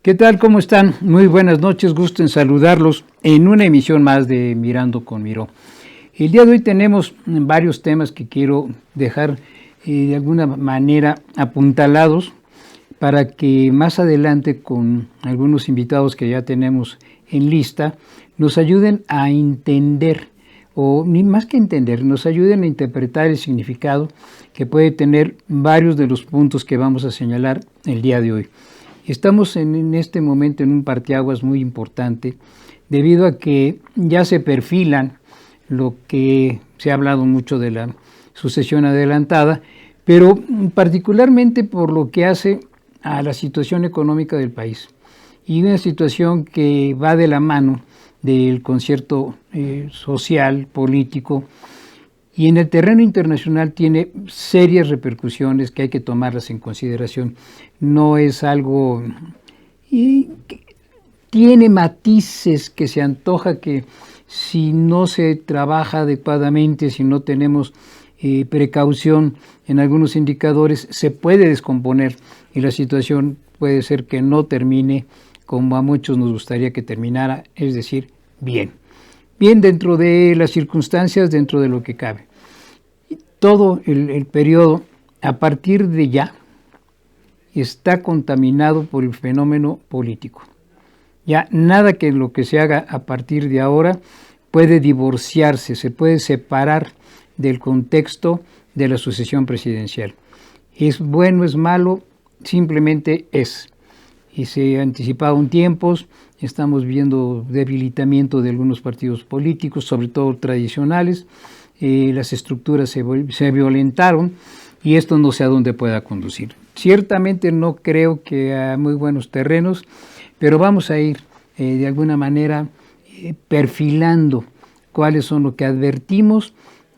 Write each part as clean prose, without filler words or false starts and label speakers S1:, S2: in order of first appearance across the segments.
S1: ¿Qué tal? ¿Cómo están? Muy buenas noches, gusto en saludarlos en una emisión más de Mirando con Miró. El día de hoy tenemos varios temas que quiero dejar de alguna manera apuntalados para que más adelante con algunos invitados que ya tenemos en lista nos ayuden a entender, o ni más que entender, nos ayuden a interpretar el significado que puede tener varios de los puntos que vamos a señalar el día de hoy. Estamos en este momento en un parteaguas muy importante debido a que ya se perfilan lo que se ha hablado mucho de la sucesión adelantada, pero particularmente por lo que hace a la situación económica del país y una situación que va de la mano del concierto social, político, y en el terreno internacional tiene serias repercusiones que hay que tomarlas en consideración. No es algo... y tiene matices que se antoja que si no se trabaja adecuadamente, si no tenemos precaución en algunos indicadores, se puede descomponer y la situación puede ser que no termine como a muchos nos gustaría que terminara, es decir, bien. Bien dentro de las circunstancias, dentro de lo que cabe. Todo el periodo, a partir de ya, está contaminado por el fenómeno político. Ya nada que lo que se haga a partir de ahora puede divorciarse, se puede separar del contexto de la sucesión presidencial. Es bueno, es malo, simplemente es. Y se ha anticipado en tiempos, estamos viendo debilitamiento de algunos partidos políticos, sobre todo tradicionales, las estructuras se violentaron y esto no sé a dónde pueda conducir. Ciertamente no creo que a muy buenos terrenos, pero vamos a ir de alguna manera perfilando cuáles son lo que advertimos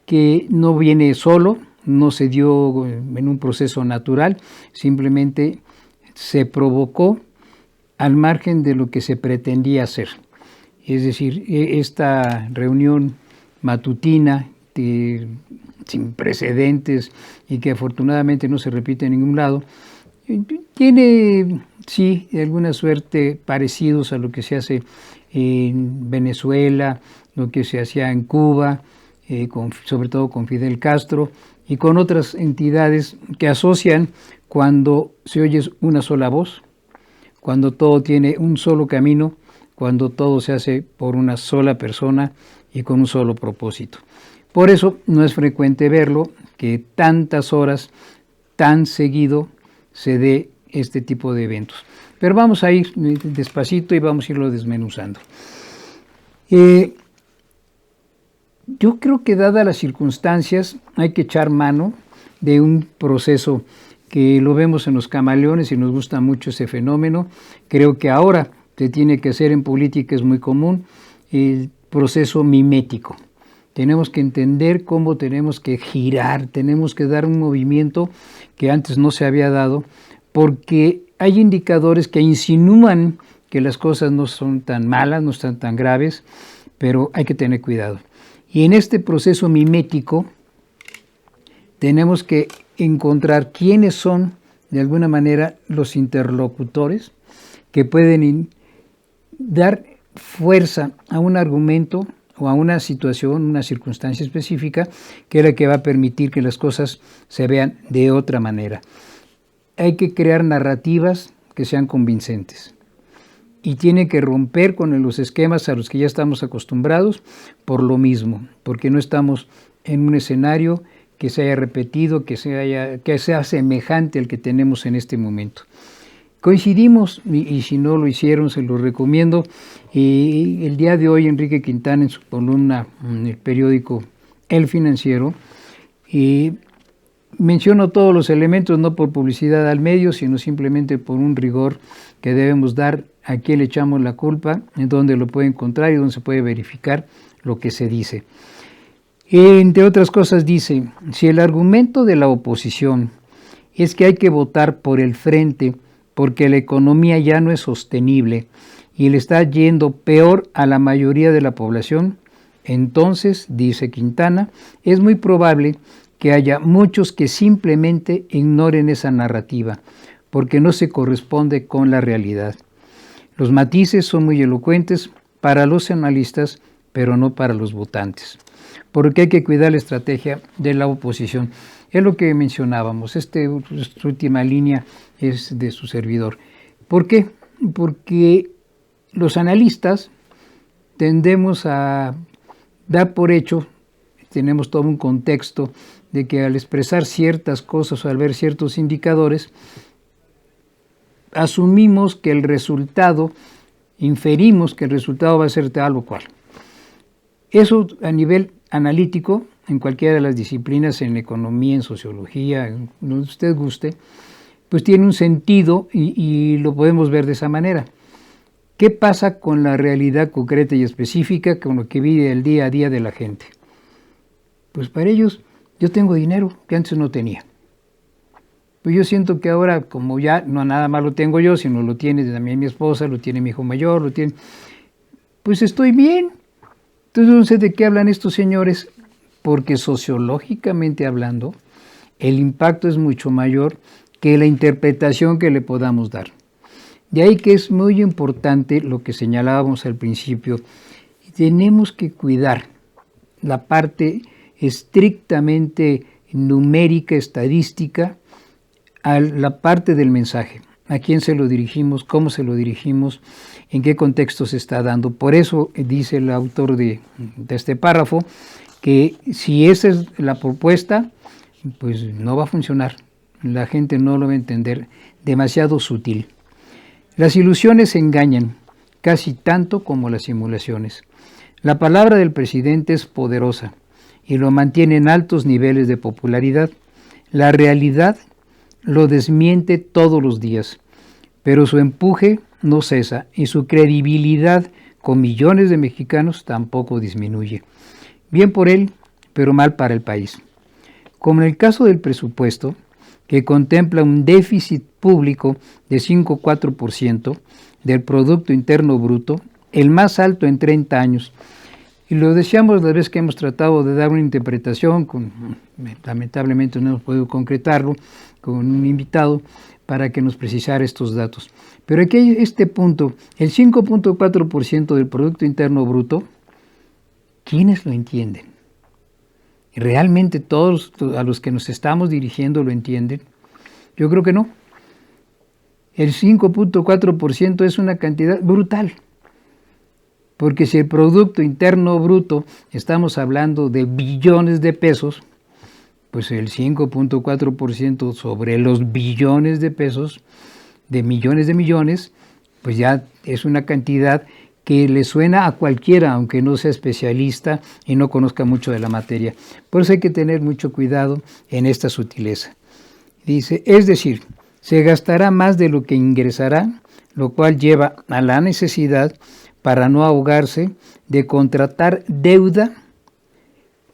S1: que no viene solo, no se dio en un proceso natural, simplemente se provocó al margen de lo que se pretendía hacer. Es decir, esta reunión matutina sin precedentes y que afortunadamente no se repite en ningún lado, tiene, sí, de alguna suerte parecidos a lo que se hace en Venezuela, lo que se hacía en Cuba, sobre todo con Fidel Castro y con otras entidades que asocian cuando se oye una sola voz, cuando todo tiene un solo camino, cuando todo se hace por una sola persona y con un solo propósito. Por eso no es frecuente verlo que tantas horas, tan seguido, se dé este tipo de eventos. Pero vamos a ir despacito y vamos a irlo desmenuzando. Yo creo que dadas las circunstancias hay que echar mano de un proceso que lo vemos en los camaleones y nos gusta mucho ese fenómeno. Creo que ahora se tiene que hacer en política, es muy común, el proceso mimético. Tenemos que entender cómo tenemos que girar, tenemos que dar un movimiento que antes no se había dado, porque hay indicadores que insinúan que las cosas no son tan malas, no están tan graves, pero hay que tener cuidado. Y en este proceso mimético tenemos que encontrar quiénes son, de alguna manera, los interlocutores que pueden dar fuerza a un argumento o a una situación, una circunstancia específica, que es la que va a permitir que las cosas se vean de otra manera. Hay que crear narrativas que sean convincentes y tiene que romper con los esquemas a los que ya estamos acostumbrados por lo mismo, porque no estamos en un escenario que se haya repetido, que sea semejante al que tenemos en este momento. Coincidimos, y si no lo hicieron, se lo recomiendo. El día de hoy, Enrique Quintana, en su columna en el periódico El Financiero, menciono todos los elementos, no por publicidad al medio, sino simplemente por un rigor que debemos dar a quién le echamos la culpa, en dónde lo puede encontrar y dónde se puede verificar lo que se dice. Entre otras cosas dice, si el argumento de la oposición es que hay que votar por el frente porque la economía ya no es sostenible y le está yendo peor a la mayoría de la población, entonces, dice Quintana, es muy probable que haya muchos que simplemente ignoren esa narrativa porque no se corresponde con la realidad. Los matices son muy elocuentes para los analistas, pero no para los votantes, porque hay que cuidar la estrategia de la oposición. Es lo que mencionábamos, esta última línea es de su servidor. ¿Por qué? Porque los analistas tendemos a dar por hecho, tenemos todo un contexto de que al expresar ciertas cosas o al ver ciertos indicadores, asumimos que el resultado, inferimos que el resultado va a ser tal o cual. Eso a nivel analítico, en cualquiera de las disciplinas, en economía, en sociología, en donde usted guste, pues tiene un sentido y lo podemos ver de esa manera. ¿Qué pasa con la realidad concreta y específica, con lo que vive el día a día de la gente? Pues para ellos, yo tengo dinero que antes no tenía. Pues yo siento que ahora, como ya no nada más lo tengo yo, sino lo tiene también mi esposa, lo tiene mi hijo mayor, lo tiene, pues estoy bien. Entonces no sé de qué hablan estos señores, porque sociológicamente hablando, el impacto es mucho mayor que la interpretación que le podamos dar. De ahí que es muy importante lo que señalábamos al principio. Tenemos que cuidar la parte estrictamente numérica, estadística, a la parte del mensaje. ¿A quién se lo dirigimos? ¿Cómo se lo dirigimos? ¿En qué contexto se está dando? Por eso dice el autor de este párrafo que si esa es la propuesta, pues no va a funcionar. La gente no lo va a entender, demasiado sutil. Las ilusiones engañan, casi tanto como las simulaciones. La palabra del presidente es poderosa y lo mantiene en altos niveles de popularidad. La realidad lo desmiente todos los días, pero su empuje no cesa y su credibilidad con millones de mexicanos tampoco disminuye. Bien por él, pero mal para el país. Como en el caso del presupuesto, que contempla un déficit público de 5,4% del Producto Interno Bruto, el más alto en 30 años. Y lo decíamos la vez que hemos tratado de dar una interpretación, lamentablemente no hemos podido concretarlo, con un invitado para que nos precisara estos datos. Pero aquí hay este punto, el 5,4% del Producto Interno Bruto, ¿quiénes lo entienden? ¿Realmente todos a los que nos estamos dirigiendo lo entienden? Yo creo que no. El 5,4% es una cantidad brutal. Porque si el Producto Interno Bruto estamos hablando de billones de pesos, pues el 5,4% sobre los billones de pesos, de millones, pues ya es una cantidad que le suena a cualquiera, aunque no sea especialista y no conozca mucho de la materia. Por eso hay que tener mucho cuidado en esta sutileza. Dice, es decir, se gastará más de lo que ingresará, lo cual lleva a la necesidad, para no ahogarse, de contratar deuda.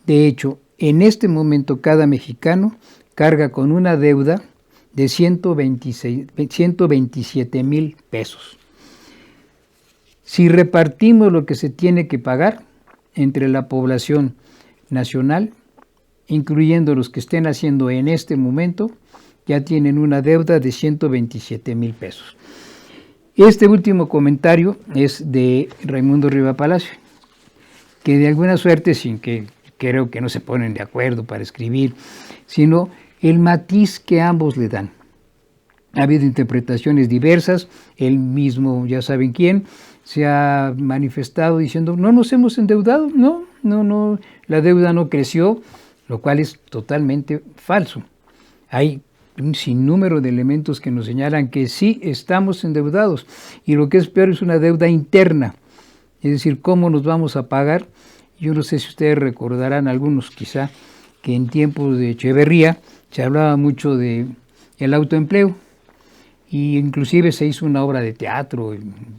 S1: De hecho, en este momento cada mexicano carga con una deuda de 127,000 pesos. Si repartimos lo que se tiene que pagar entre la población nacional, incluyendo los que estén haciendo en este momento, ya tienen una deuda de 127,000 pesos. Este último comentario es de Raimundo Riva Palacio, que de alguna suerte, sin que creo que no se ponen de acuerdo para escribir, sino el matiz que ambos le dan. Ha habido interpretaciones diversas, él mismo, ya saben quién, se ha manifestado diciendo, no nos hemos endeudado, no, la deuda no creció, lo cual es totalmente falso. Hay un sinnúmero de elementos que nos señalan que sí estamos endeudados, y lo que es peor es una deuda interna, es decir, ¿cómo nos vamos a pagar? Yo no sé si ustedes recordarán, algunos quizá, que en tiempos de Echeverría se hablaba mucho de el autoempleo, y inclusive se hizo una obra de teatro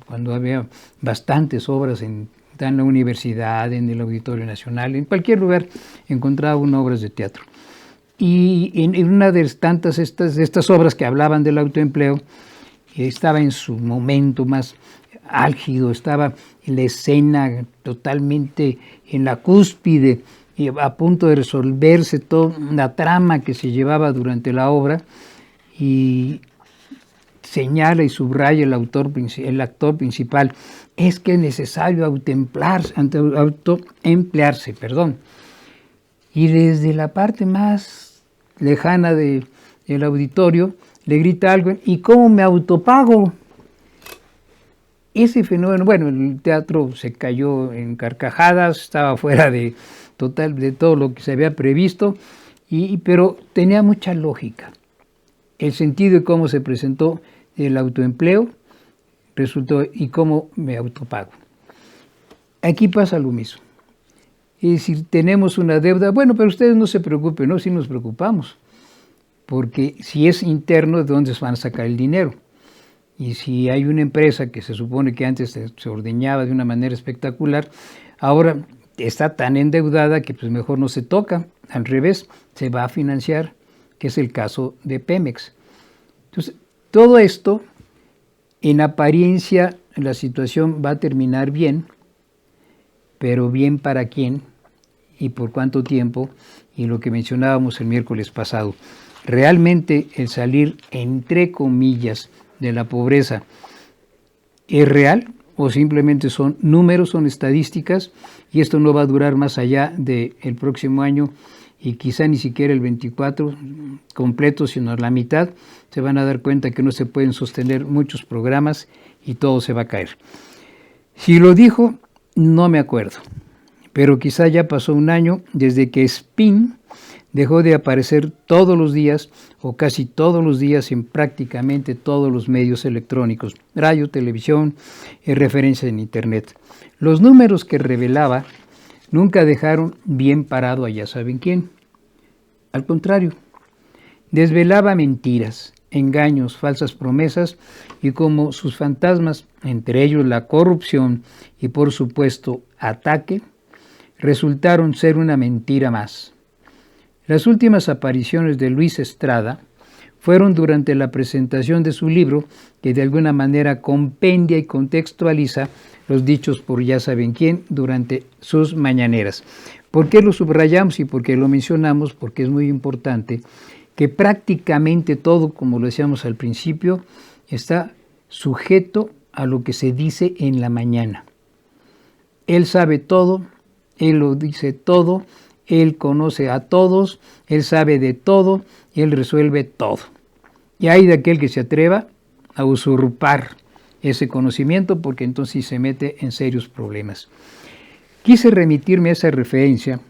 S1: cuando había bastantes obras en la universidad, en el Auditorio Nacional, en cualquier lugar encontraba unas obras de teatro. Y en una de tantas estas obras que hablaban del autoempleo, estaba en su momento más álgido, estaba en la escena totalmente en la cúspide, y a punto de resolverse toda la trama que se llevaba durante la obra, y señala y subraya el actor principal, es que es necesario autoemplearse. Y desde la parte más lejana del auditorio le grita algo, ¿y cómo me autopago? Ese fenómeno, bueno, el teatro se cayó en carcajadas, estaba fuera de todo lo que se había previsto, pero tenía mucha lógica. El sentido de cómo se presentó el autoempleo resultó y cómo me autopago. Aquí pasa lo mismo. Y si tenemos una deuda, bueno, pero ustedes no se preocupen, no, sí nos preocupamos, porque si es interno, ¿de dónde se van a sacar el dinero? Y si hay una empresa que se supone que antes se ordeñaba de una manera espectacular, ahora está tan endeudada que pues mejor no se toca, al revés, se va a financiar, que es el caso de Pemex. Entonces, todo esto, en apariencia, la situación va a terminar bien, pero bien para quién y por cuánto tiempo, y lo que mencionábamos el miércoles pasado. Realmente el salir, entre comillas, de la pobreza, ¿es real o simplemente son números, son estadísticas y esto no va a durar más allá del próximo año y quizá ni siquiera el 24 completo, sino la mitad? Se van a dar cuenta que no se pueden sostener muchos programas y todo se va a caer. Si lo dijo, no me acuerdo, pero quizá ya pasó un año desde que Spin dejó de aparecer todos los días o casi todos los días en prácticamente todos los medios electrónicos, radio, televisión, referencia en internet. Los números que revelaba nunca dejaron bien parado a ya saben quién. Al contrario, desvelaba mentiras, engaños, falsas promesas y como sus fantasmas, entre ellos la corrupción y por supuesto ataque, resultaron ser una mentira más. Las últimas apariciones de Luis Estrada fueron durante la presentación de su libro, que de alguna manera compendia y contextualiza los dichos por ya saben quién durante sus mañaneras. ¿Por qué lo subrayamos y por qué lo mencionamos? Porque es muy importante que prácticamente todo, como lo decíamos al principio, está sujeto a lo que se dice en la mañana. Él sabe todo, él lo dice todo, él conoce a todos, él sabe de todo, él resuelve todo. Y hay de aquel que se atreva a usurpar ese conocimiento porque entonces se mete en serios problemas. Quise remitirme a esa referencia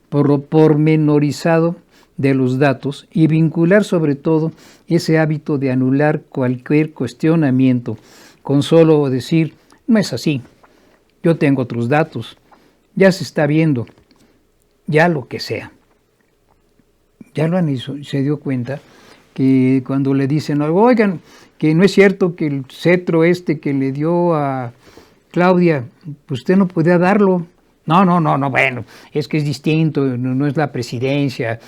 S1: por lo pormenorizado de los datos y vincular sobre todo ese hábito de anular cualquier cuestionamiento con solo decir, no es así, yo tengo otros datos, ya se está viendo, ya lo que sea. Ya lo han hecho, se dio cuenta que cuando le dicen algo, oigan, que no es cierto que el cetro que le dio a Claudia, pues usted no podía darlo. No, bueno, es que es distinto, no es la presidencia,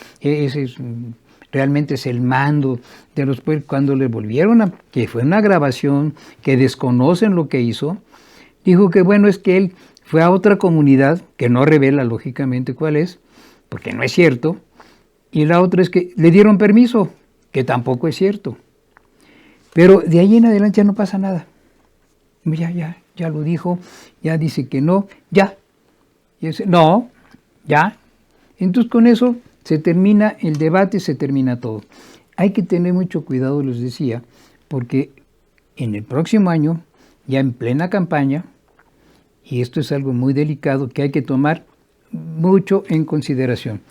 S1: realmente es el mando de los pueblos. Cuando le volvieron a, que fue una grabación, que desconocen lo que hizo, dijo que bueno, es que él fue a otra comunidad, que no revela lógicamente cuál es, porque no es cierto, y la otra es que le dieron permiso, que tampoco es cierto. Pero de ahí en adelante ya no pasa nada. Ya lo dijo, ya dice que no, ya. Y dice, no, ya. Entonces con eso se termina el debate, se termina todo. Hay que tener mucho cuidado, les decía, porque en el próximo año, ya en plena campaña, y esto es algo muy delicado que hay que tomar mucho en consideración.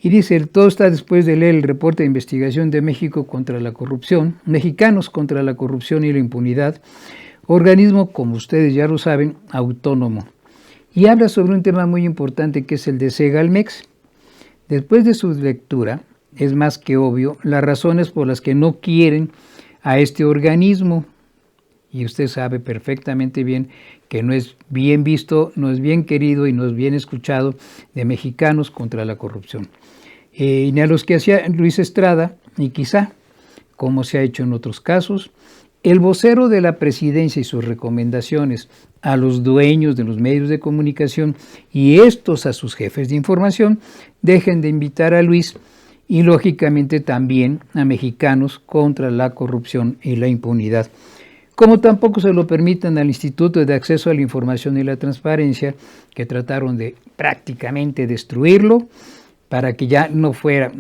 S1: Y dice, todo está después de leer el reporte de investigación de México contra la corrupción, Mexicanos contra la corrupción y la impunidad, organismo, como ustedes ya lo saben, autónomo. Y habla sobre un tema muy importante que es el de Segalmex. Después de su lectura, es más que obvio las razones por las que no quieren a este organismo. Y usted sabe perfectamente bien que no es bien visto, no es bien querido y no es bien escuchado de Mexicanos contra la corrupción. Ni a los que hacía Luis Estrada, y quizá, como se ha hecho en otros casos, el vocero de la presidencia y sus recomendaciones a los dueños de los medios de comunicación y estos a sus jefes de información, dejen de invitar a Luis y lógicamente también a mexicanos contra la corrupción y la impunidad. Como tampoco se lo permiten al Instituto de Acceso a la Información y la Transparencia, que trataron de prácticamente destruirlo para que ya no fuera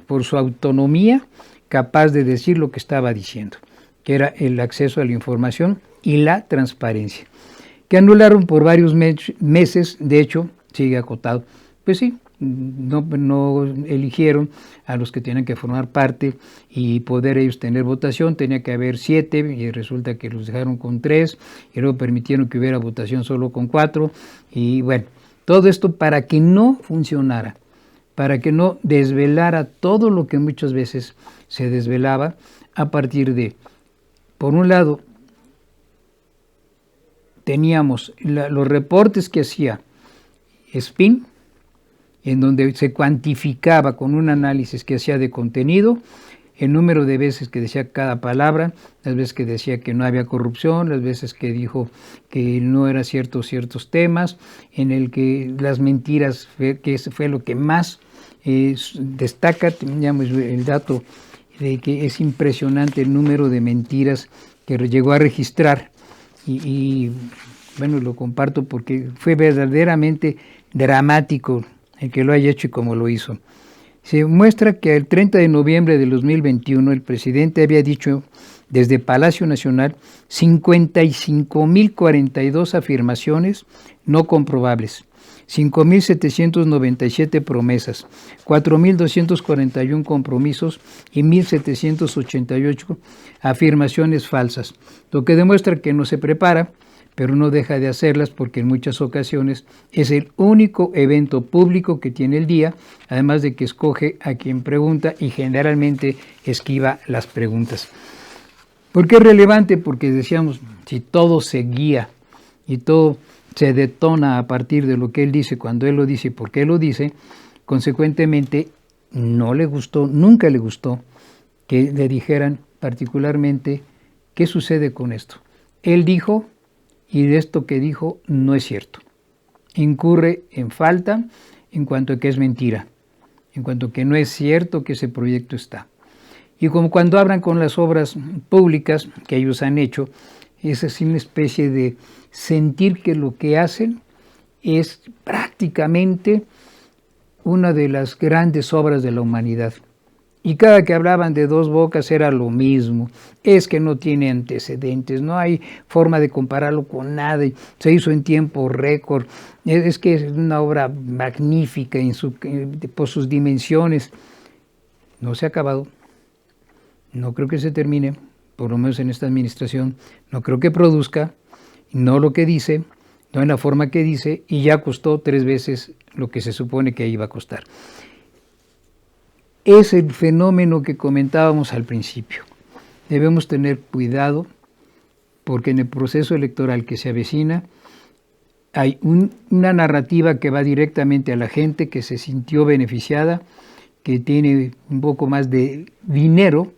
S1: por su autonomía capaz de decir lo que estaba diciendo, que era el acceso a la información y la transparencia, que anularon por varios meses, de hecho sigue acotado. Pues sí, no eligieron a los que tenían que formar parte y poder ellos tener votación. Tenía que haber 7 y resulta que los dejaron con 3 y luego permitieron que hubiera votación solo con 4 y bueno, todo esto para que no funcionara, para que no desvelara todo lo que muchas veces se desvelaba a partir de, por un lado, teníamos los reportes que hacía SPIN, en donde se cuantificaba con un análisis que hacía de contenido, el número de veces que decía cada palabra, las veces que decía que no había corrupción, las veces que dijo que no era cierto ciertos temas, en el que las mentiras, que ese fue lo que más destaca. Teníamos el dato de que es impresionante el número de mentiras que llegó a registrar y bueno, lo comparto porque fue verdaderamente dramático el que lo haya hecho y cómo lo hizo. Se muestra que el 30 de noviembre de 2021 el presidente había dicho desde Palacio Nacional 55.042 afirmaciones no comprobables, 5.797 promesas, 4.241 compromisos y 1.788 afirmaciones falsas, lo que demuestra que no se prepara, pero no deja de hacerlas porque en muchas ocasiones es el único evento público que tiene el día, además de que escoge a quien pregunta y generalmente esquiva las preguntas. ¿Por qué es relevante? Porque decíamos, si todo se guía y todo se detona a partir de lo que él dice, cuando él lo dice y por qué lo dice, consecuentemente no le gustó, nunca le gustó que le dijeran particularmente qué sucede con esto. Él dijo, y de esto que dijo no es cierto. Incurre en falta en cuanto a que es mentira, en cuanto a que no es cierto que ese proyecto está. Y como cuando hablan con las obras públicas que ellos han hecho, es así una especie de sentir que lo que hacen es prácticamente una de las grandes obras de la humanidad. Y cada que hablaban de Dos Bocas era lo mismo, es que no tiene antecedentes, no hay forma de compararlo con nada, se hizo en tiempo récord, es que es una obra magnífica por sus dimensiones. No se ha acabado, no creo que se termine, por lo menos en esta administración, no creo que produzca, no lo que dice, no en la forma que dice, y ya costó 3 veces lo que se supone que iba a costar. Es el fenómeno que comentábamos al principio. Debemos tener cuidado porque en el proceso electoral que se avecina hay una narrativa que va directamente a la gente que se sintió beneficiada, que tiene un poco más de dinero.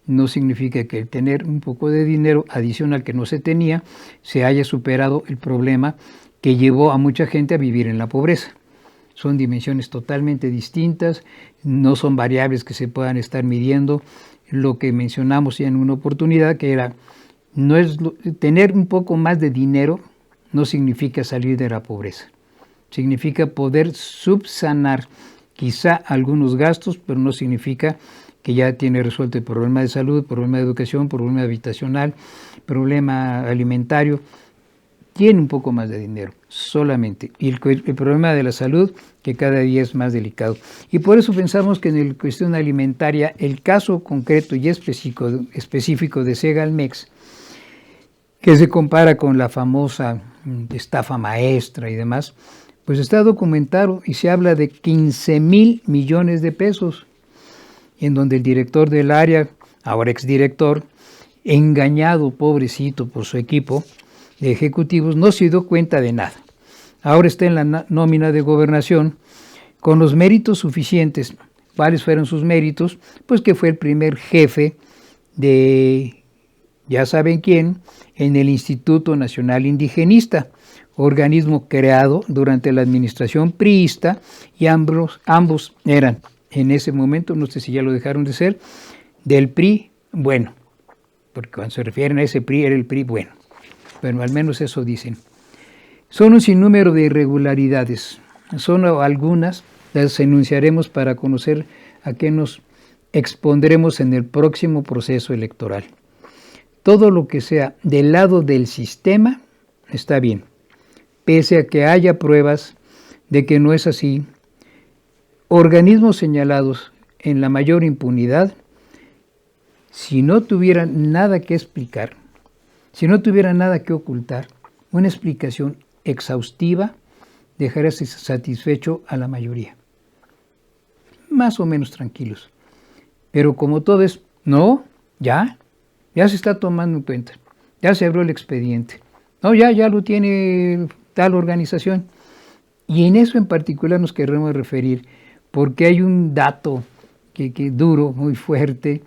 S1: No significa que el tener un poco de dinero adicional que no se tenía se haya superado el problema que llevó a mucha gente a vivir en la pobreza. Son dimensiones totalmente distintas, no son variables que se puedan estar midiendo. Lo que mencionamos ya en una oportunidad, que era, tener un poco más de dinero no significa salir de la pobreza. Significa poder subsanar quizá algunos gastos, pero no significa que ya tiene resuelto el problema de salud, problema de educación, problema habitacional, problema alimentario. Tiene un poco más de dinero, solamente. Y el problema de la salud, que cada día es más delicado. Y por eso pensamos que en la cuestión alimentaria, el caso concreto y específico de Segalmex, que se compara con la famosa estafa maestra y demás, pues está documentado y se habla de 15,000 millones de pesos, en donde el director del área, ahora exdirector, engañado, pobrecito, por su equipo de ejecutivos, no se dio cuenta de nada. Ahora está en la nómina de gobernación con los méritos suficientes. ¿Cuáles fueron sus méritos? Pues que fue el primer jefe de, ya saben quién, en el Instituto Nacional Indigenista, organismo creado durante la administración priista, y ambos eran en ese momento, no sé si ya lo dejaron de ser, del PRI bueno, porque cuando se refieren a ese PRI era el PRI bueno, pero al menos eso dicen. Son un sinnúmero de irregularidades, son algunas, las enunciaremos para conocer a qué nos expondremos en el próximo proceso electoral. Todo lo que sea del lado del sistema está bien, pese a que haya pruebas de que no es así. Organismos señalados en la mayor impunidad, si no tuvieran nada que explicar, si no tuvieran nada que ocultar, una explicación exhaustiva dejaría satisfecho a la mayoría. Más o menos tranquilos. Pero como todo es, no, ya se está tomando en cuenta, ya se abrió el expediente, no, ya lo tiene tal organización. Y en eso en particular nos queremos referir, porque hay un dato que duro, muy fuerte,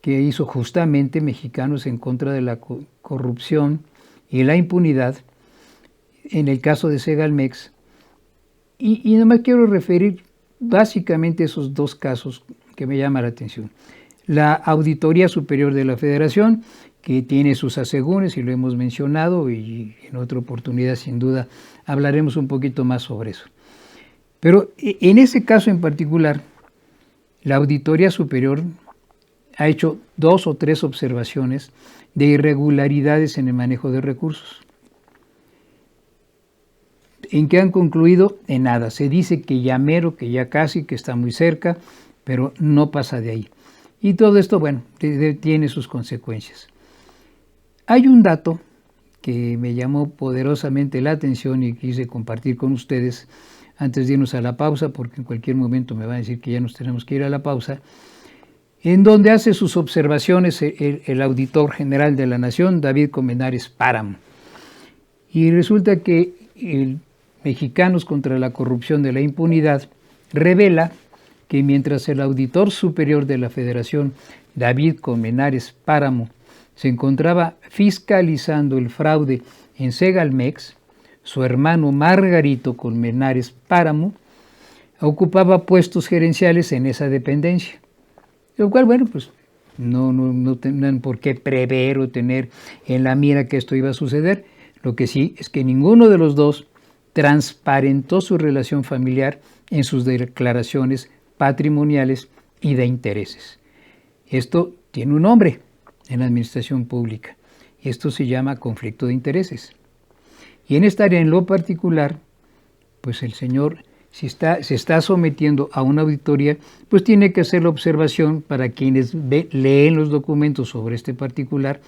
S1: que hizo justamente Mexicanos en contra de la corrupción y la impunidad, en el caso de Segalmex, y no me quiero referir básicamente a esos dos casos que me llaman la atención. La Auditoría Superior de la Federación, que tiene sus asegúnes, y lo hemos mencionado, y en otra oportunidad sin duda hablaremos un poquito más sobre eso. Pero en ese caso en particular, la Auditoría Superior ha hecho 2 o 3 observaciones de irregularidades en el manejo de recursos. ¿En qué han concluido? En nada. Se dice que ya mero, que ya casi, que está muy cerca, pero no pasa de ahí. Y todo esto, bueno, tiene sus consecuencias. Hay un dato que me llamó poderosamente la atención y quise compartir con ustedes antes de irnos a la pausa, porque en cualquier momento me van a decir que ya nos tenemos que ir a la pausa, en donde hace sus observaciones el auditor general de la Nación, David Colmenares Páramo. Y resulta que el Mexicanos contra la Corrupción de la Impunidad revela que mientras el auditor superior de la Federación, David Colmenares Páramo, se encontraba fiscalizando el fraude en Segalmex, su hermano Margarito Colmenares Páramo ocupaba puestos gerenciales en esa dependencia. Lo cual, bueno, pues no tendrán por qué prever o tener en la mira que esto iba a suceder. Lo que sí es que ninguno de los dos transparentó su relación familiar en sus declaraciones patrimoniales y de intereses. Esto tiene un nombre en la administración pública. Esto se llama conflicto de intereses. Y en esta área en lo particular, pues el señor se está sometiendo a una auditoría, pues tiene que hacer la observación para quienes leen los documentos sobre este particular,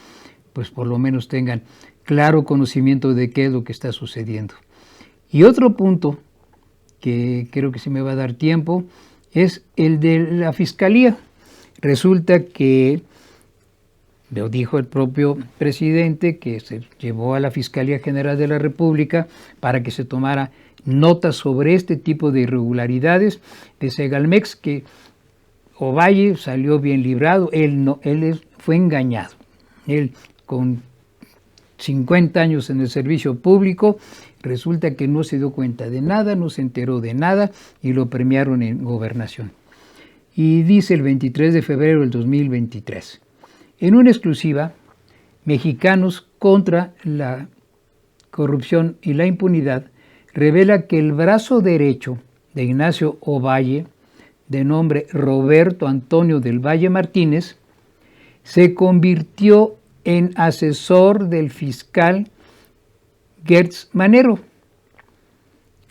S1: pues por lo menos tengan claro conocimiento de qué es lo que está sucediendo. Y otro punto, que creo que sí me va a dar tiempo, es el de la Fiscalía. Resulta que, lo dijo el propio presidente, que se llevó a la Fiscalía General de la República para que se tomara nota sobre este tipo de irregularidades de Segalmex, que Ovalle salió bien librado, él fue engañado. Él, con 50 años en el servicio público, resulta que no se dio cuenta de nada, no se enteró de nada y lo premiaron en gobernación. Y dice el 23 de febrero del 2023, en una exclusiva, Mexicanos contra la Corrupción y la Impunidad revela que el brazo derecho de Ignacio Ovalle, de nombre Roberto Antonio del Valle Martínez, se convirtió en asesor del fiscal Gertz Manero,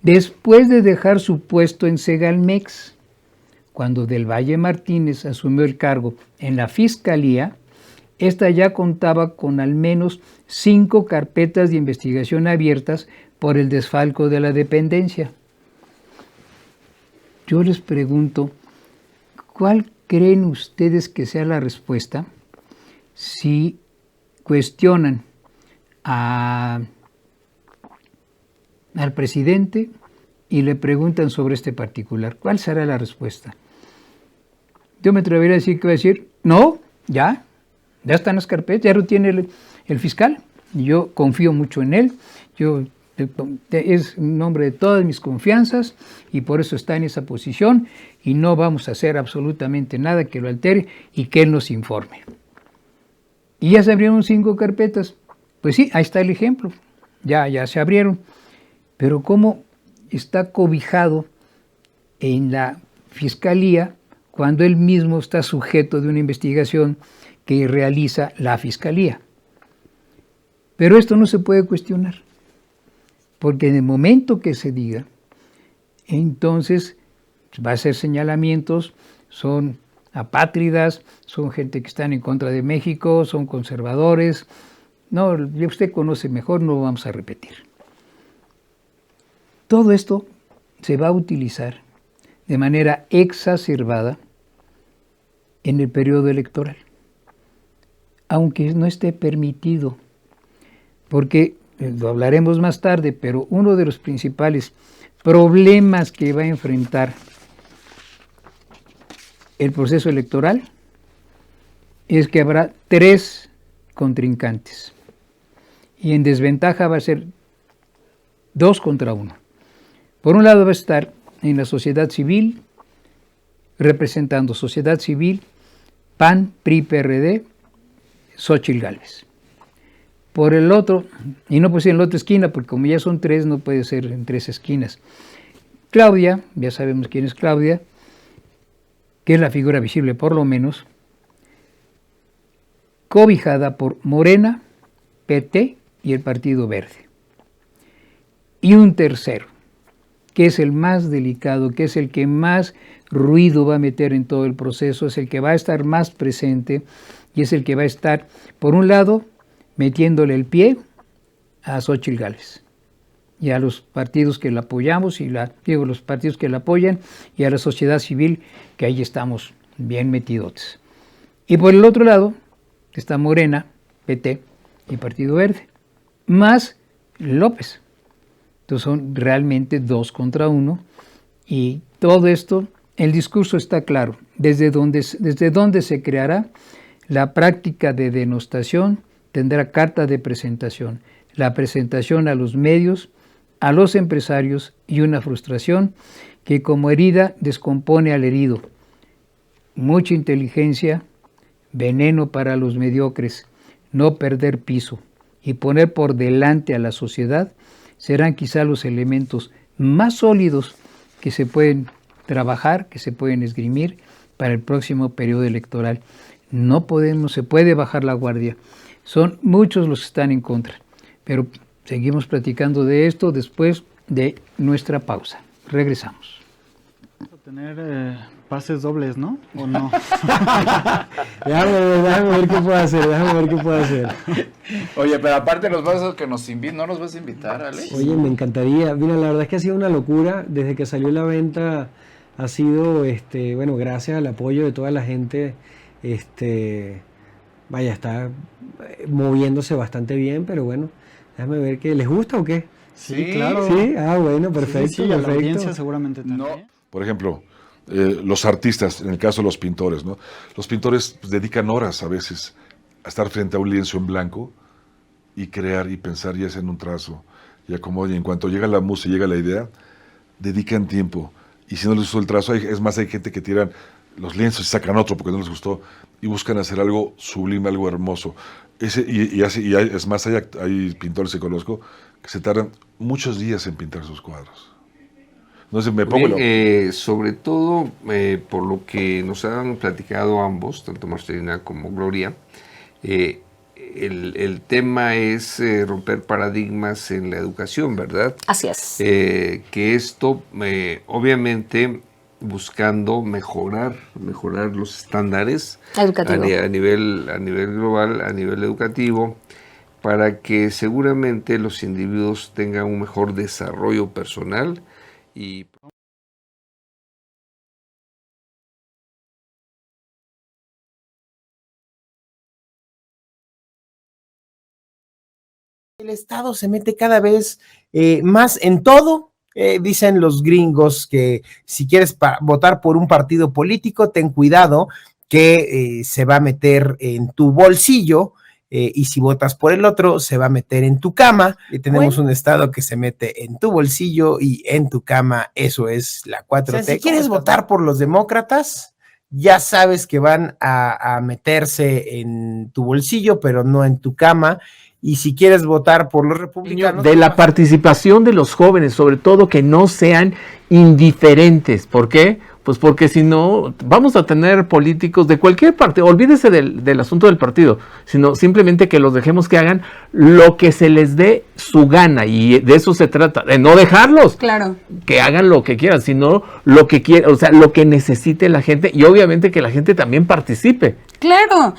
S1: después de dejar su puesto en Segalmex. Cuando del Valle Martínez asumió el cargo en la Fiscalía, esta ya contaba con al menos 5 carpetas de investigación abiertas por el desfalco de la dependencia. Yo les pregunto, ¿cuál creen ustedes que sea la respuesta si cuestionan al presidente y le preguntan sobre este particular? ¿Cuál será la respuesta? Yo me atrevería a decir que va a decir, no, ya están las carpetas, ya lo tiene el fiscal. Yo confío mucho en él, yo es un hombre de todas mis confianzas y por eso está en esa posición y no vamos a hacer absolutamente nada que lo altere y que él nos informe. Y ya se abrieron 5 carpetas. Pues sí, ahí está el ejemplo. Ya se abrieron. Pero ¿cómo está cobijado en la Fiscalía cuando él mismo está sujeto de una investigación que realiza la Fiscalía? Pero esto no se puede cuestionar, porque en el momento que se diga, entonces va a ser señalamientos, son apátridas, son gente que están en contra de México, son conservadores. No, usted conoce mejor, no lo vamos a repetir. Todo esto se va a utilizar de manera exacerbada en el periodo electoral, aunque no esté permitido, porque lo hablaremos más tarde, pero uno de los principales problemas que va a enfrentar el proceso electoral es que habrá 3 contrincantes y en desventaja va a ser 2 contra 1. Por un lado va a estar en la sociedad civil, representando sociedad civil, PAN, PRI, PRD, Xóchitl Gálvez. Por el otro, y no puede ser en la otra esquina, porque como ya son 3, no puede ser en 3 esquinas. Claudia, ya sabemos quién es Claudia, que es la figura visible por lo menos, cobijada por Morena, PT y el Partido Verde. Y un tercero, que es el más delicado, que es el que más ruido va a meter en todo el proceso, es el que va a estar más presente y es el que va a estar, por un lado, metiéndole el pie a Xóchitl Gálvez y a los partidos que la apoyamos, los partidos que la apoyan y a la sociedad civil, que ahí estamos bien metidotes. Y por el otro lado está Morena, PT y Partido Verde, más López. Entonces son realmente 2 contra 1 y todo esto, el discurso está claro, desde donde se creará la práctica de denostación, tendrá carta de presentación, la presentación a los medios, a los empresarios y una frustración que como herida descompone al herido. Mucha inteligencia, veneno para los mediocres, no perder piso y poner por delante a la sociedad serán quizá los elementos más sólidos que se pueden trabajar, que se pueden esgrimir para el próximo periodo electoral. No se puede bajar la guardia. Son muchos los que están en contra, pero seguimos platicando de esto después de nuestra pausa. Regresamos.
S2: Vamos a tener pases dobles, ¿no? ¿O no?
S3: Déjame ver qué puedo hacer,
S4: Oye, pero aparte los vasos que nos invitan, ¿no nos vas a invitar, Alex?
S3: Oye, me encantaría. Mira, la verdad es que ha sido una locura. Desde que salió la venta ha sido, bueno, gracias al apoyo de toda la gente, vaya, está moviéndose bastante bien, pero bueno, déjame ver qué. ¿Les gusta o qué?
S2: Sí, claro.
S3: Sí, bueno, perfecto,
S2: Sí, a la
S3: perfecto.
S2: audiencia seguramente también.
S4: No.
S5: Por ejemplo, los artistas, en el caso de los pintores, ¿no? Los pintores pues, dedican horas a veces a estar frente a un lienzo en blanco y crear y pensar y hacen un trazo y acomodan. Y en cuanto llega la música, llega la idea, dedican tiempo. Y si no les gustó el trazo, hay gente que tiran los lienzos y sacan otro porque no les gustó y buscan hacer algo sublime, algo hermoso. Es más, hay pintores que conozco que se tardan muchos días en pintar sus cuadros. Entonces me pongo
S6: sobre todo por lo que nos han platicado ambos, tanto Marcelina como Gloria, el tema es romper paradigmas en la educación, ¿verdad?
S7: Así es.
S6: Que esto, obviamente, buscando mejorar los estándares
S7: Educativo.
S6: a nivel global, a nivel educativo, para que seguramente los individuos tengan un mejor desarrollo personal y
S8: el Estado se mete cada vez más en todo. Dicen los gringos que si quieres votar por un partido político, ten cuidado que se va a meter en tu bolsillo y si votas por el otro, se va a meter en tu cama, y tenemos un Estado que se mete en tu bolsillo y en tu cama. Eso es la 4T. O sea, si quieres votar por los demócratas, ya sabes que van a meterse en tu bolsillo, pero no en tu cama. Y si quieres votar por los republicanos...
S7: De la participación de los jóvenes, sobre todo que no sean indiferentes. ¿Por qué? Pues porque si no, vamos a tener políticos de cualquier partido, olvídese del asunto del partido, sino simplemente que los dejemos que hagan lo que se les dé su gana, y de eso se trata, de no dejarlos,
S9: claro,
S7: que hagan lo que quieran, sino lo que quieran, o sea, lo que necesite la gente, y obviamente que la gente también participe.
S9: Claro,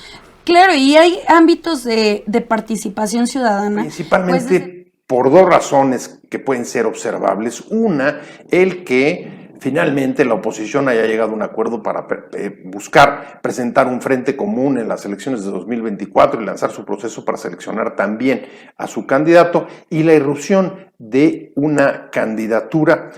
S9: y hay ámbitos de participación ciudadana.
S10: Principalmente por dos razones que pueden ser observables. Una, el que finalmente la oposición haya llegado a un acuerdo para buscar presentar un frente común en las elecciones de 2024 y lanzar su proceso para seleccionar también a su candidato, y la irrupción de una candidatura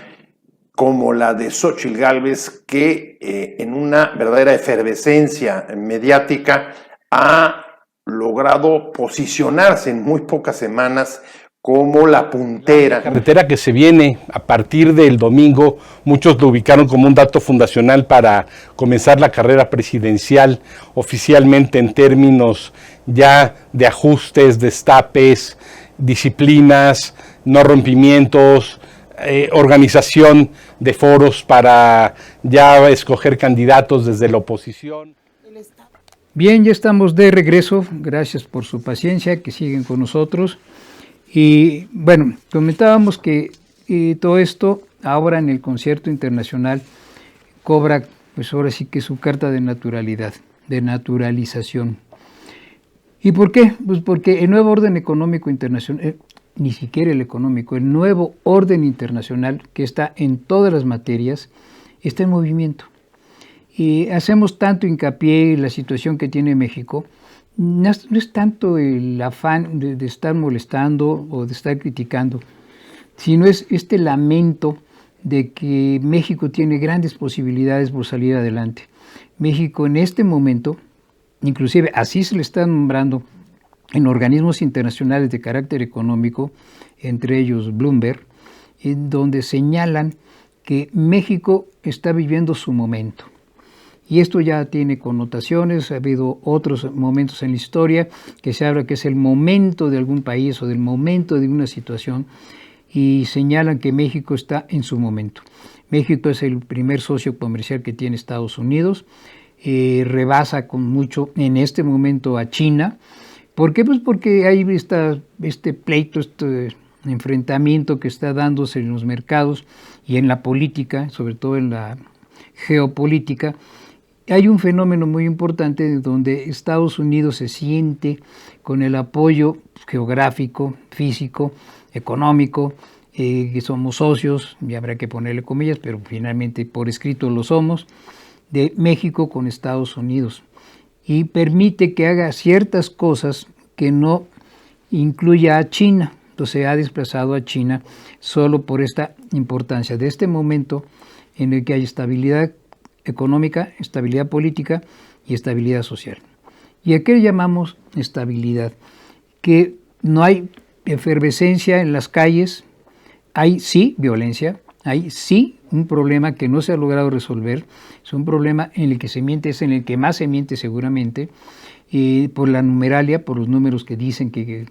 S10: como la de Xóchitl Gálvez, que en una verdadera efervescencia mediática ha logrado posicionarse en muy pocas semanas como la puntera.
S11: La carretera que se viene a partir del domingo, muchos lo ubicaron como un dato fundacional para comenzar la carrera presidencial oficialmente en términos ya de ajustes, destapes, disciplinas, no rompimientos, organización de foros para ya escoger candidatos desde la oposición.
S1: Bien, ya estamos de regreso. Gracias por su paciencia, que siguen con nosotros. Y bueno, comentábamos que todo esto ahora en el concierto internacional cobra, pues ahora sí que su carta de naturalidad, de naturalización. ¿Y por qué? Pues porque el nuevo orden económico internacional, ni siquiera el económico, el nuevo orden internacional que está en todas las materias, está en movimiento. Y hacemos tanto hincapié en la situación que tiene México. No es tanto el afán de estar molestando o de estar criticando, sino es este lamento de que México tiene grandes posibilidades por salir adelante. México en este momento, inclusive así se le está nombrando en organismos internacionales de carácter económico, entre ellos Bloomberg, en donde señalan que México está viviendo su momento. Y esto ya tiene connotaciones, ha habido otros momentos en la historia que se habla que es el momento de algún país o del momento de una situación, y señalan que México está en su momento. México es el primer socio comercial que tiene Estados Unidos, rebasa con mucho en este momento a China. ¿Por qué? Pues porque hay este pleito, este enfrentamiento que está dándose en los mercados y en la política, sobre todo en la geopolítica. Hay un fenómeno muy importante donde Estados Unidos se siente con el apoyo geográfico, físico, económico, que somos socios, y habrá que ponerle comillas, pero finalmente por escrito lo somos, de México con Estados Unidos. Y permite que haga ciertas cosas que no incluya a China. Entonces ha desplazado a China solo por esta importancia de este momento en el que hay estabilidad económica, estabilidad política y estabilidad social. ¿Y a qué llamamos estabilidad? Que no hay efervescencia en las calles, hay sí violencia, hay sí un problema que no se ha logrado resolver, es un problema en el que se miente, es en el que más se miente seguramente, por la numeralia, por los números que dicen que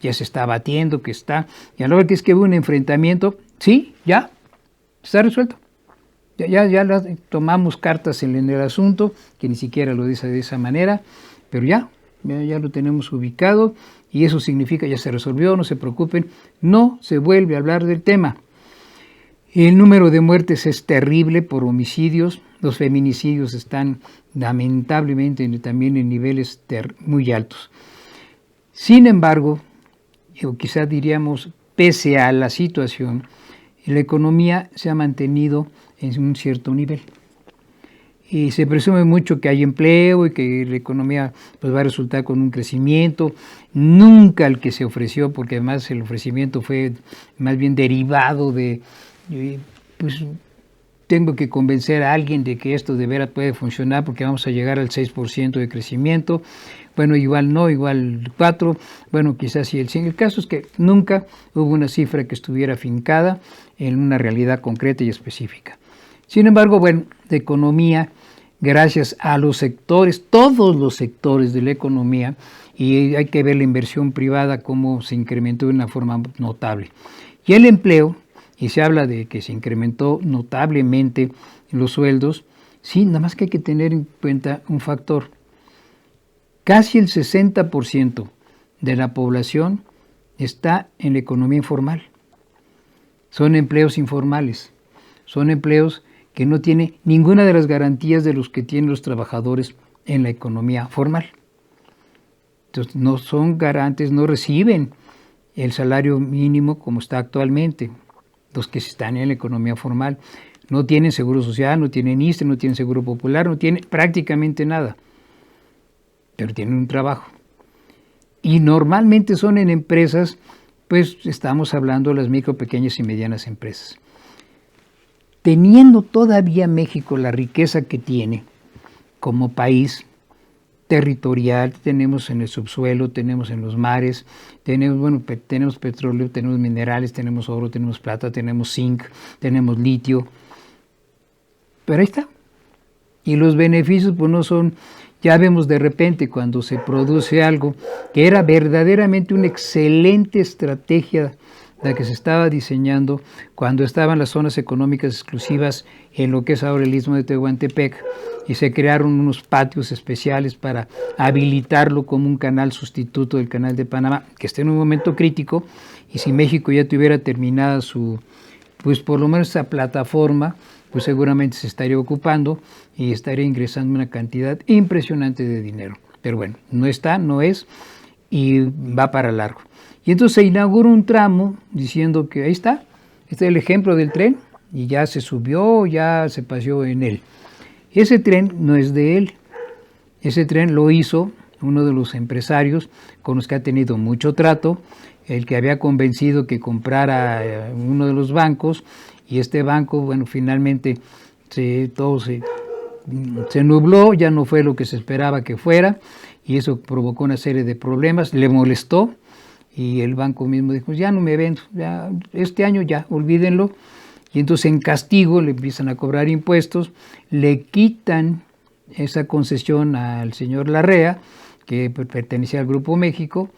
S1: ya se está batiendo, que está, y a la hora que es que hubo un enfrentamiento, sí, ya, está resuelto. Ya tomamos cartas en el asunto, que ni siquiera lo dice de esa manera, pero ya lo tenemos ubicado, y eso significa ya se resolvió, no se preocupen, no se vuelve a hablar del tema. El número de muertes es terrible por homicidios, los feminicidios están lamentablemente también en niveles muy altos. Sin embargo, o quizás diríamos, pese a la situación, la economía se ha mantenido en un cierto nivel. Y se presume mucho que hay empleo y que la economía pues, va a resultar con un crecimiento, nunca el que se ofreció, porque además el ofrecimiento fue más bien derivado de pues, tengo que convencer a alguien de que esto de veras puede funcionar porque vamos a llegar al 6% de crecimiento. Bueno, igual no, igual 4, bueno, quizás sí el 100. El caso es que nunca hubo una cifra que estuviera fincada en una realidad concreta y específica. Sin embargo, bueno, de economía, gracias a los sectores, todos los sectores de la economía, y hay que ver la inversión privada cómo se incrementó de una forma notable. Y el empleo, y se habla de que se incrementó notablemente los sueldos, sí, nada más que hay que tener en cuenta un factor. Casi el 60% de la población está en la economía informal. Son empleos informales, son empleos que no tienen ninguna de las garantías de los que tienen los trabajadores en la economía formal. Entonces, no son garantes, no reciben el salario mínimo como está actualmente. Los que están en la economía formal no tienen seguro social, no tienen ISSSTE, no tienen seguro popular, no tienen prácticamente nada, pero tienen un trabajo. Y normalmente son en empresas, pues estamos hablando de las micro, pequeñas y medianas empresas. Teniendo todavía México la riqueza que tiene como país territorial, tenemos en el subsuelo, tenemos en los mares, tenemos petróleo, tenemos minerales, tenemos oro, tenemos plata, tenemos zinc, tenemos litio, pero ahí está. Y los beneficios pues no son, ya vemos de repente cuando se produce algo que era verdaderamente una excelente estrategia la que se estaba diseñando cuando estaban las zonas económicas exclusivas en lo que es ahora el Istmo de Tehuantepec, y se crearon unos patios especiales para habilitarlo como un canal sustituto del canal de Panamá, que está en un momento crítico, y si México ya tuviera terminada su, pues por lo menos esa plataforma, pues seguramente se estaría ocupando y estaría ingresando una cantidad impresionante de dinero. Pero bueno, no está, no es, y va para largo. Y entonces se inaugura un tramo diciendo que ahí está, este es el ejemplo del tren, y ya se subió, ya se paseó en él. Ese tren no es de él, ese tren lo hizo uno de los empresarios con los que ha tenido mucho trato, el que había convencido que comprara uno de los bancos, y este banco, bueno, finalmente todo se nubló, ya no fue lo que se esperaba que fuera, y eso provocó una serie de problemas, le molestó, y el banco mismo dijo, ya no me vendo, ya, este año ya, olvídenlo. Y entonces en castigo le empiezan a cobrar impuestos, le quitan esa concesión al señor Larrea, que pertenecía al Grupo México,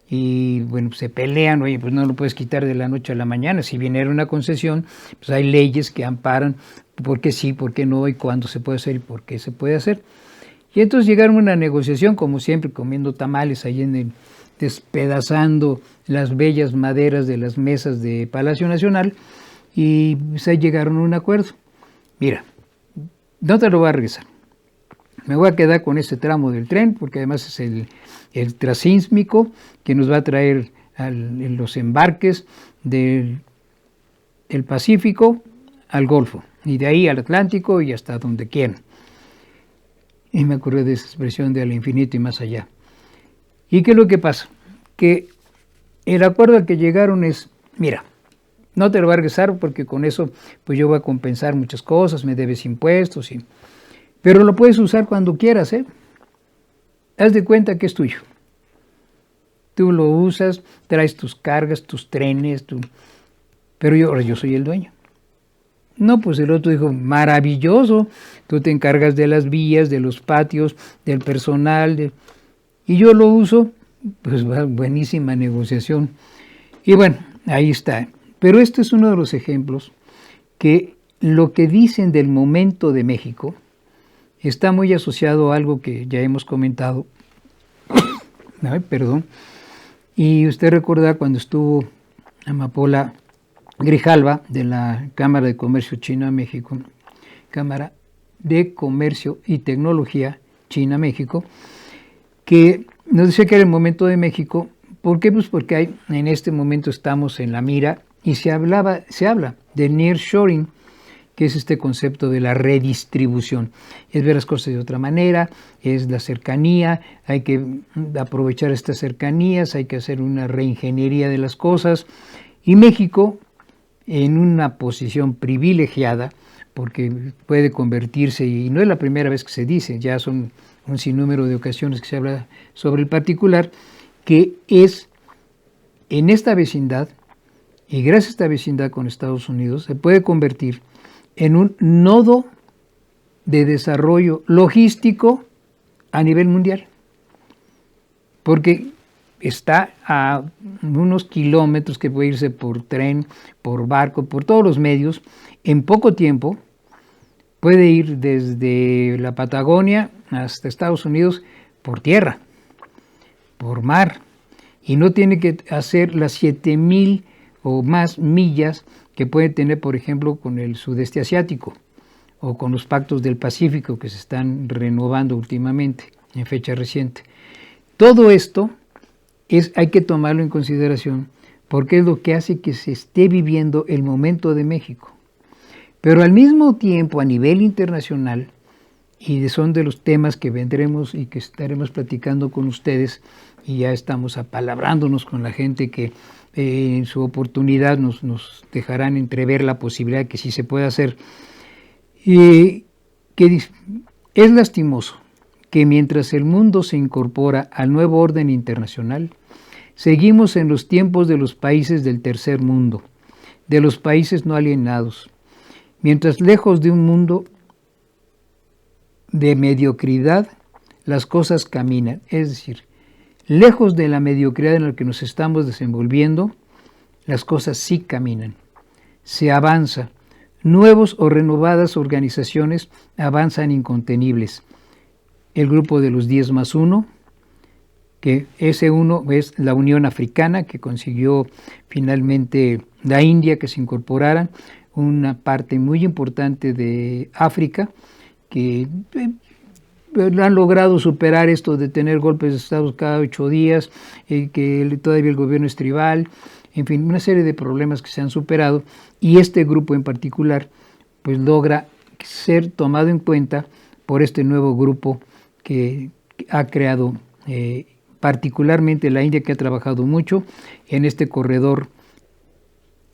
S1: y bueno, se pelean, oye, pues no lo puedes quitar de la noche a la mañana, si bien era una concesión, pues hay leyes que amparan por qué sí, por qué no, y cuándo se puede hacer y por qué se puede hacer. Y entonces llegaron a una negociación, como siempre, comiendo tamales ahí despedazando las bellas maderas de las mesas de Palacio Nacional, y pues ahí llegaron a un acuerdo. Mira, no te lo voy a regresar, me voy a quedar con este tramo del tren, porque además es el transísmico que nos va a traer en los embarques del Pacífico al Golfo, y de ahí al Atlántico y hasta donde quieran. Y me acordé de esa expresión de al infinito y más allá. ¿Y qué es lo que pasa? Que el acuerdo al que llegaron es, mira, no te lo voy a regresar porque con eso pues yo voy a compensar muchas cosas, me debes impuestos, pero lo puedes usar cuando quieras, ¿eh? Haz de cuenta que es tuyo. Tú lo usas, traes tus cargas, tus trenes, pero ahora yo soy el dueño. No, pues el otro dijo, maravilloso, tú te encargas de las vías, de los patios, del personal, y yo lo uso, pues buenísima negociación. Y bueno, ahí está. Pero este es uno de los ejemplos que lo que dicen del momento de México está muy asociado a algo que ya hemos comentado. Ay, perdón. Y usted recuerda cuando estuvo Amapola Grijalva de la Cámara de Comercio China-México, Cámara de Comercio y Tecnología China-México, que nos decía que era el momento de México. ¿Por qué? Pues porque en este momento estamos en la mira y se habla del nearshoring, que es este concepto de la redistribución. Es ver las cosas de otra manera, es la cercanía, hay que aprovechar estas cercanías, hay que hacer una reingeniería de las cosas. Y México, en una posición privilegiada, porque puede convertirse, y no es la primera vez que se dice, ya son un sinnúmero de ocasiones que se habla sobre el particular, que es en esta vecindad, y gracias a esta vecindad con Estados Unidos, se puede convertir en un nodo de desarrollo logístico a nivel mundial, porque está a unos kilómetros que puede irse por tren, por barco, por todos los medios. En poco tiempo puede ir desde la Patagonia hasta Estados Unidos por tierra, por mar, y no tiene que hacer las 7,000 o más millas que puede tener, por ejemplo, con el sudeste asiático o con los pactos del Pacífico que se están renovando últimamente, en fecha reciente. Todo esto hay que tomarlo en consideración porque es lo que hace que se esté viviendo el momento de México. Pero al mismo tiempo, a nivel internacional, y son de los temas que vendremos y que estaremos platicando con ustedes, y ya estamos apalabrándonos con la gente que en su oportunidad nos dejarán entrever la posibilidad de que sí se pueda hacer. Que es lastimoso que mientras el mundo se incorpora al nuevo orden internacional, seguimos en los tiempos de los países del tercer mundo, de los países no alienados, mientras lejos de un mundo de mediocridad, las cosas caminan. Es decir, lejos de la mediocridad en la que nos estamos desenvolviendo, las cosas sí caminan, se avanza. Nuevos o renovadas organizaciones avanzan incontenibles. El grupo de los 10+1, que ese uno es la Unión Africana, que consiguió finalmente la India que se incorporara, una parte muy importante de África, que han logrado superar esto de tener golpes de Estado cada 8 días, que todavía el gobierno es tribal, en fin, una serie de problemas que se han superado, y este grupo en particular pues logra ser tomado en cuenta por este nuevo grupo que ha creado particularmente la India, que ha trabajado mucho en este corredor,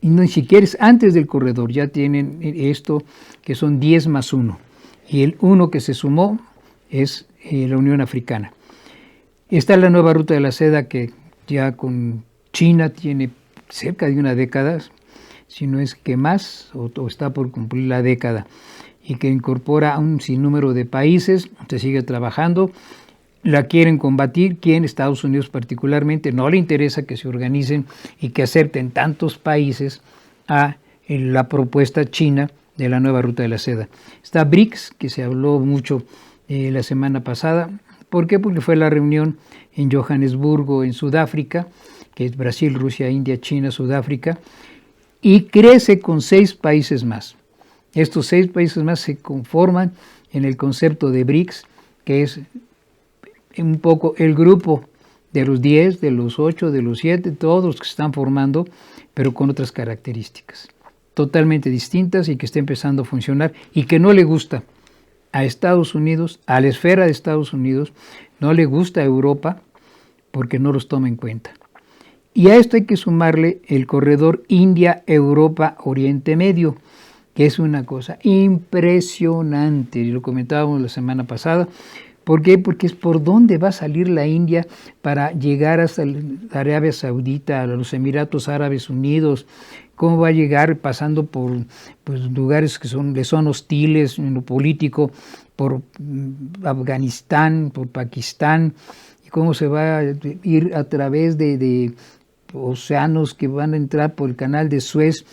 S1: y no ni siquiera es antes del corredor, ya tienen esto que son 10+1, y el uno que se sumó es la Unión Africana. Está la nueva ruta de la seda, que ya con China tiene cerca de una década, si no es que más, o está por cumplir la década, y que incorpora a un sinnúmero de países, se sigue trabajando. La quieren combatir, que en Estados Unidos particularmente no le interesa que se organicen y que acepten tantos países a la propuesta china de la nueva ruta de la seda. Está BRICS, que se habló mucho la semana pasada. ¿Por qué? Porque fue la reunión en Johannesburgo, en Sudáfrica, que es Brasil, Rusia, India, China, Sudáfrica, y crece con 6 países más. Estos 6 países más se conforman en el concepto de BRICS, que es un poco el grupo de los 10, de los 8, de los 7, todos los que se están formando, pero con otras características totalmente distintas y que está empezando a funcionar y que no le gusta a Estados Unidos, a la esfera de Estados Unidos, no le gusta a Europa porque no los toma en cuenta. Y a esto hay que sumarle el corredor India-Europa-Oriente Medio, que es una cosa impresionante, y lo comentábamos la semana pasada. ¿Por qué? Porque es por dónde va a salir la India para llegar hasta Arabia Saudita, a los Emiratos Árabes Unidos, cómo va a llegar pasando por lugares que le son hostiles en lo político, por Afganistán, por Pakistán, y cómo se va a ir a través de océanos que van a entrar por el canal de Suez,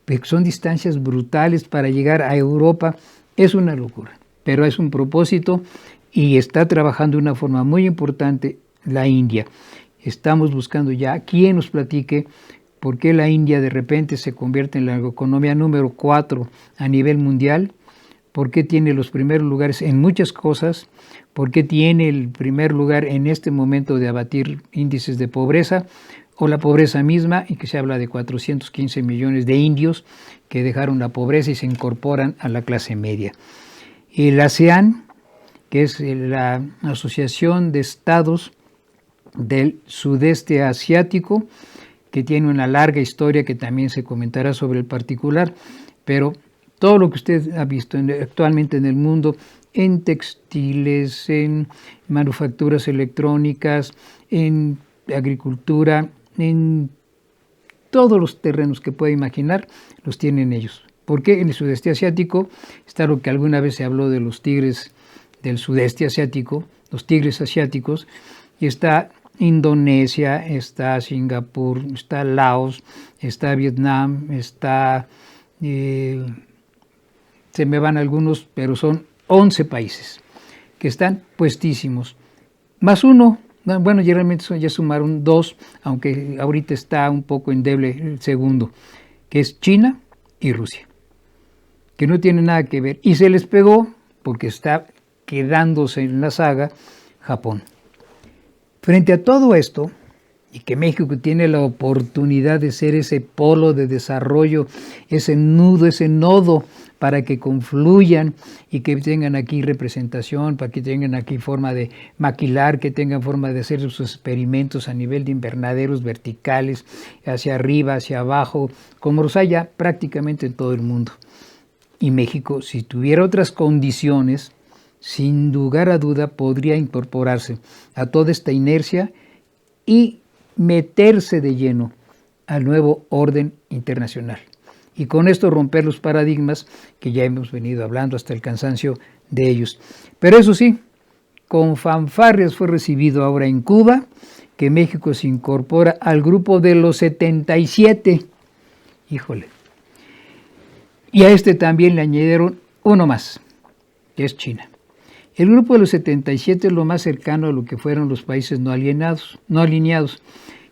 S1: que son distancias brutales para llegar a Europa. Es una locura, pero es un propósito y está trabajando de una forma muy importante la India. Estamos buscando ya quien nos platique por qué la India de repente se convierte en la economía número 4 a nivel mundial, por qué tiene los primeros lugares en muchas cosas, por qué tiene el primer lugar en este momento de abatir índices de pobreza o la pobreza misma, y que se habla de 415 millones de indios que dejaron la pobreza y se incorporan a la clase media. El ASEAN, que es la Asociación de Estados del Sudeste Asiático, que tiene una larga historia que también se comentará sobre el particular, pero todo lo que usted ha visto actualmente en el mundo, en textiles, en manufacturas electrónicas, en agricultura, en todos los terrenos que pueda imaginar, los tienen ellos. Porque en el sudeste asiático está lo que alguna vez se habló de los tigres del sudeste asiático, los tigres asiáticos, y está Indonesia, está Singapur, está Laos, está Vietnam, está, se me van algunos, pero son 11 países que están puestísimos, más uno, bueno, generalmente ya sumaron 2, aunque ahorita está un poco endeble el segundo, que es China y Rusia, que no tiene nada que ver, y se les pegó, porque está quedándose en la saga, Japón. Frente a todo esto, y que México tiene la oportunidad de ser ese polo de desarrollo, ese nudo, ese nodo para que confluyan y que tengan aquí representación, para que tengan aquí forma de maquilar, que tengan forma de hacer sus experimentos a nivel de invernaderos verticales, hacia arriba, hacia abajo, como los haya prácticamente en todo el mundo. Y México, si tuviera otras condiciones, sin lugar a duda podría incorporarse a toda esta inercia y meterse de lleno al nuevo orden internacional. Y con esto romper los paradigmas que ya hemos venido hablando hasta el cansancio de ellos. Pero eso sí, con fanfarrias fue recibido ahora en Cuba, que México se incorpora al grupo de los 77. Híjole. Y a este también le añadieron uno más, que es China. El grupo de los 77 es lo más cercano a lo que fueron los países no alineados,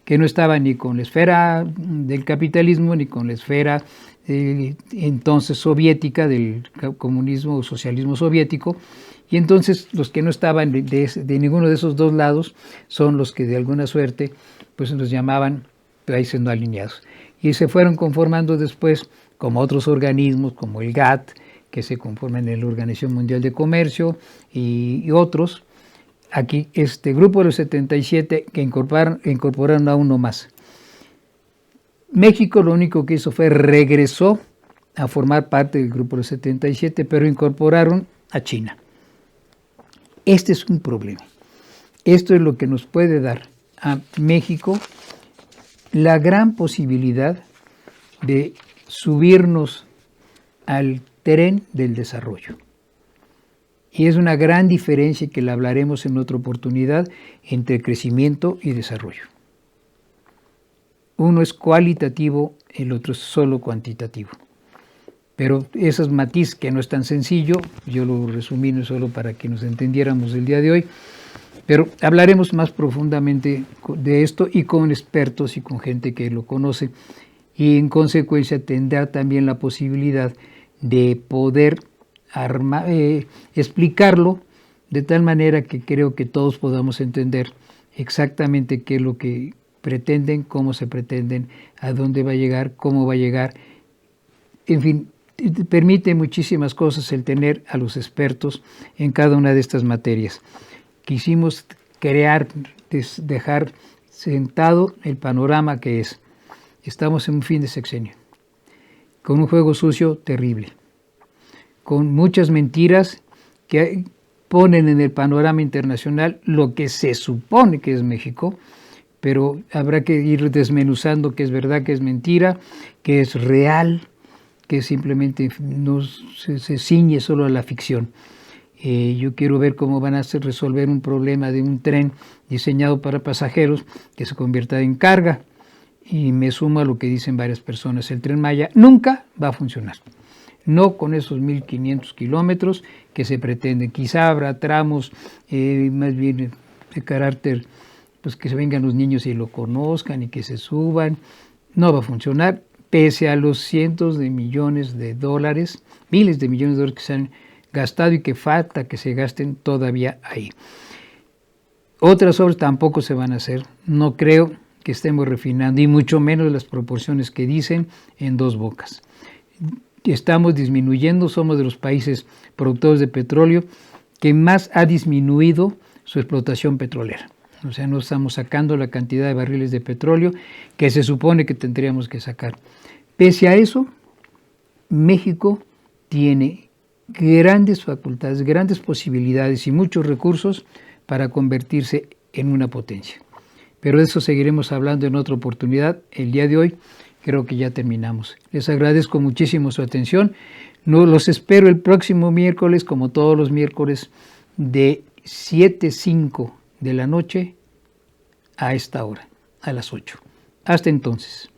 S1: que no estaban ni con la esfera del capitalismo ni con la esfera entonces soviética del comunismo o socialismo soviético, y entonces los que no estaban de ninguno de esos dos lados son los que de alguna suerte pues nos llamaban países no alineados, y se fueron conformando después como otros organismos como el GATT, que se conforman en la Organización Mundial de Comercio y otros. Aquí este grupo de los 77 que incorporaron a uno más. México lo único que hizo fue regresó a formar parte del grupo de los 77, pero incorporaron a China. Este es un problema. Esto es lo que nos puede dar a México la gran posibilidad de subirnos al tren del desarrollo. Y es una gran diferencia que la hablaremos en otra oportunidad entre crecimiento y desarrollo. Uno es cualitativo, el otro es solo cuantitativo. Pero esos matices que no es tan sencillo, yo lo resumí no solo para que nos entendiéramos el día de hoy, pero hablaremos más profundamente de esto y con expertos y con gente que lo conoce, y en consecuencia tendrá también la posibilidad de poder explicarlo de tal manera que creo que todos podamos entender exactamente qué es lo que pretenden, cómo se pretenden, a dónde va a llegar, cómo va a llegar. En fin, permite muchísimas cosas el tener a los expertos en cada una de estas materias. Quisimos dejar sentado el panorama que es. Estamos en un fin de sexenio, con un juego sucio terrible, con muchas mentiras que ponen en el panorama internacional lo que se supone que es México, pero habrá que ir desmenuzando qué es verdad, qué es mentira, qué es real, que simplemente no se ciñe solo a la ficción. Yo quiero ver cómo van a resolver un problema de un tren diseñado para pasajeros que se convierta en carga. Y me sumo a lo que dicen varias personas, el Tren Maya nunca va a funcionar. No con esos 1.500 kilómetros que se pretenden. Quizá habrá tramos más bien de carácter, pues que se vengan los niños y lo conozcan y que se suban. No va a funcionar, pese a los cientos de millones de dólares, miles de millones de dólares que se han gastado y que falta que se gasten todavía ahí. Otras obras tampoco se van a hacer. No creo que estemos refinando, y mucho menos las proporciones que dicen en dos bocas. Estamos disminuyendo, somos de los países productores de petróleo que más ha disminuido su explotación petrolera. O sea, no estamos sacando la cantidad de barriles de petróleo que se supone que tendríamos que sacar. Pese a eso, México tiene grandes facultades, grandes posibilidades y muchos recursos para convertirse en una potencia. Pero de eso seguiremos hablando en otra oportunidad. El día de hoy creo que ya terminamos. Les agradezco muchísimo su atención. Los espero el próximo miércoles, como todos los miércoles, de 7:05 de la noche a esta hora, a las 8. Hasta entonces.